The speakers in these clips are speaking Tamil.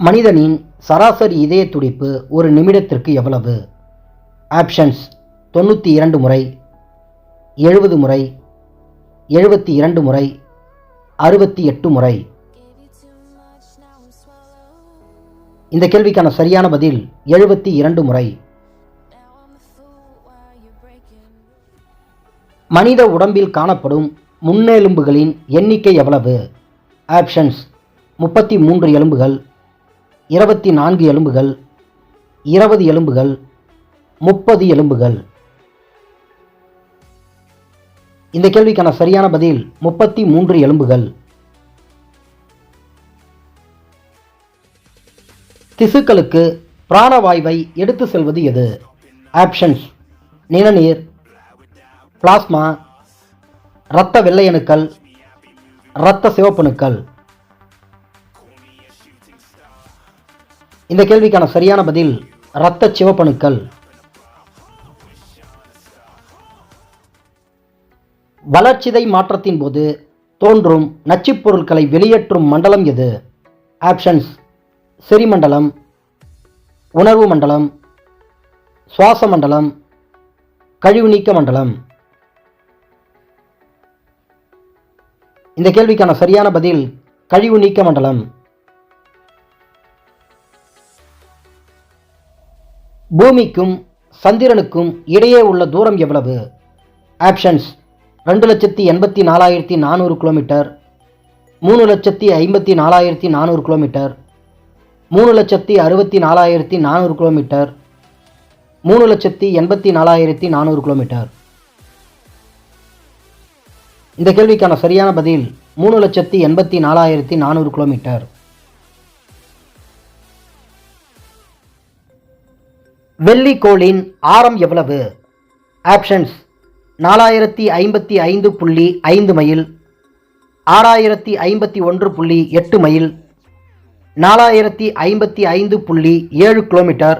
மனிதனின் சராசரி இதய துடிப்பு ஒரு நிமிடத்திற்கு எவ்வளவு? ஆப்ஷன்ஸ் 92 முறை, 70 முறை, 72 முறை, 68 முறை. இந்த கேள்விக்கான சரியான பதில் 72 முறை. மனித உடம்பில் காணப்படும் முன்னெலும்புகளின் எண்ணிக்கை எவ்வளவு? ஆப்ஷன்ஸ் 33 எலும்புகள், 24 எலும்புகள், 20 எலும்புகள், 30 எலும்புகள். இந்த கேள்விக்கான சரியான பதில் 33 எலும்புகள். திசுக்களுக்கு பிராணவாயுவை எடுத்து செல்வது எது? ஆப்ஷன்ஸ் நிணநீர், பிளாஸ்மா, இரத்த வெள்ளையணுக்கள், இரத்த சிவப்பணுக்கள். இந்த கேள்விக்கான சரியான பதில் இரத்த சிவப்பணுக்கள். வளர்சிதை மாற்றத்தின் போது தோன்றும் நச்சுப் பொருட்களை வெளியேற்றும் மண்டலம் எது? ஆப்ஷன்ஸ் செரிமண்டலம், உணர்வு மண்டலம், சுவாச மண்டலம், கழிவு நீக்க மண்டலம். இந்த கேள்விக்கான சரியான பதில் கழிவு நீக்க மண்டலம். பூமிக்கும் சந்திரனுக்கும் இடையே உள்ள தூரம் எவ்வளவு? Options 2,84,400 kilometre, 3,54,400 kilometre, 3,64,400 kilometre, 3,84,400 kilometre. இந்த கேள்விக்கான சரியான பதில் 3,84,400 கிலோமீட்டர். வெள்ளிக்கோளின் ஆரம் எவ்வளவு? Options 4055.5 mile, 6051.8 mile, 4055.7 kilometre,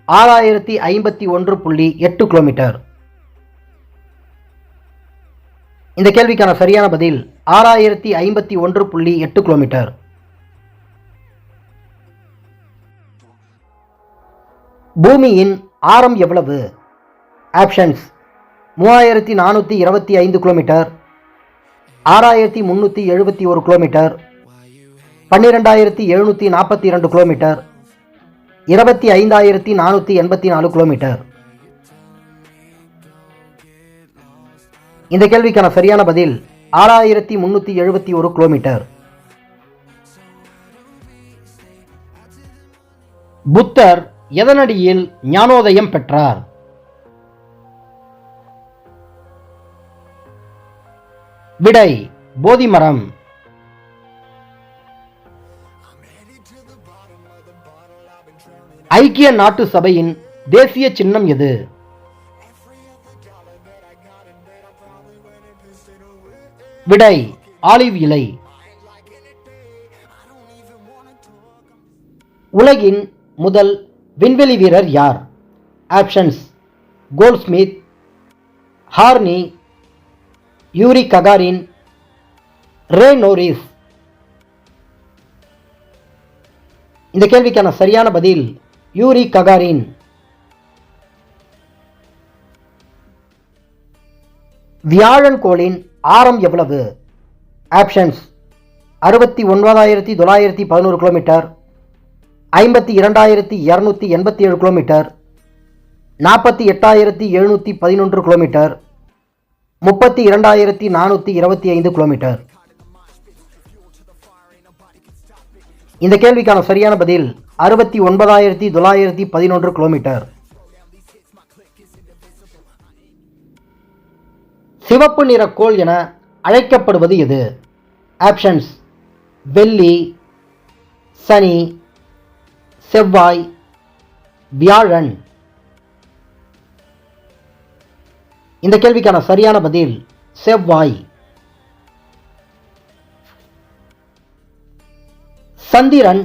6051.8 kilometre. இந்த கேள்விக்கான சரியான பதில் 6051.8 கிலோமீட்டர். பூமியின் ஆரம் எவ்வளவு? Options 3425 kilometre, 6371 kilometre, 12742 kilometre, 25484 kilometre. இந்த கேள்விக்கான சரியான பதில் 6371 கிலோமீட்டர். புத்தர் எதனடியில் ஞானோதயம் பெற்றார்? விடை போதிமரம். ஐக்கிய நாட்டு சபையின் தேசிய சின்னம் எது? விடை ஆலிவ் இலை. உலகின் முதல் விண்வெளி வீரர் யார்? ஆப்ஷன்ஸ் கோல்ட்ஸ்மித், ஹார்னி, யூரி ககாரின், ரே நோரிஸ். இந்த கேள்விக்கான சரியான பதில் யூரி ககாரின். வியாழன் கோளின் ஆரம் எவ்வளவு? Options 69,911 kilometre, 52,287 kilometre, 48,711 kilometre, 32,425 kilometre. இந்த கேள்விக்கான சரியான பதில் 69,911 கிலோமீட்டர். சிவப்பு நிற கோள் என அழைக்கப்படுவது எது? ஆப்ஷன்ஸ் வெள்ளி, சனி, செவ்வாய், வியாழன். இந்த கேள்விக்கான சரியான பதில் செவ்வாய். சந்திரன்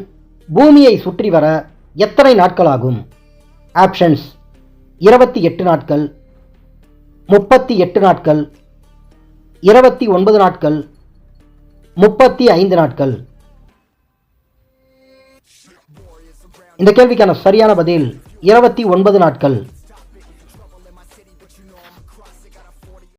பூமியை சுற்றி வர எத்தனை நாட்கள் ஆகும்? ஆப்ஷன்ஸ் 28 நாட்கள், 38 நாட்கள், 29 நாட்கள், 35 நாட்கள். இந்த கேள்விக்கான சரியான பதில் 29 நாட்கள்.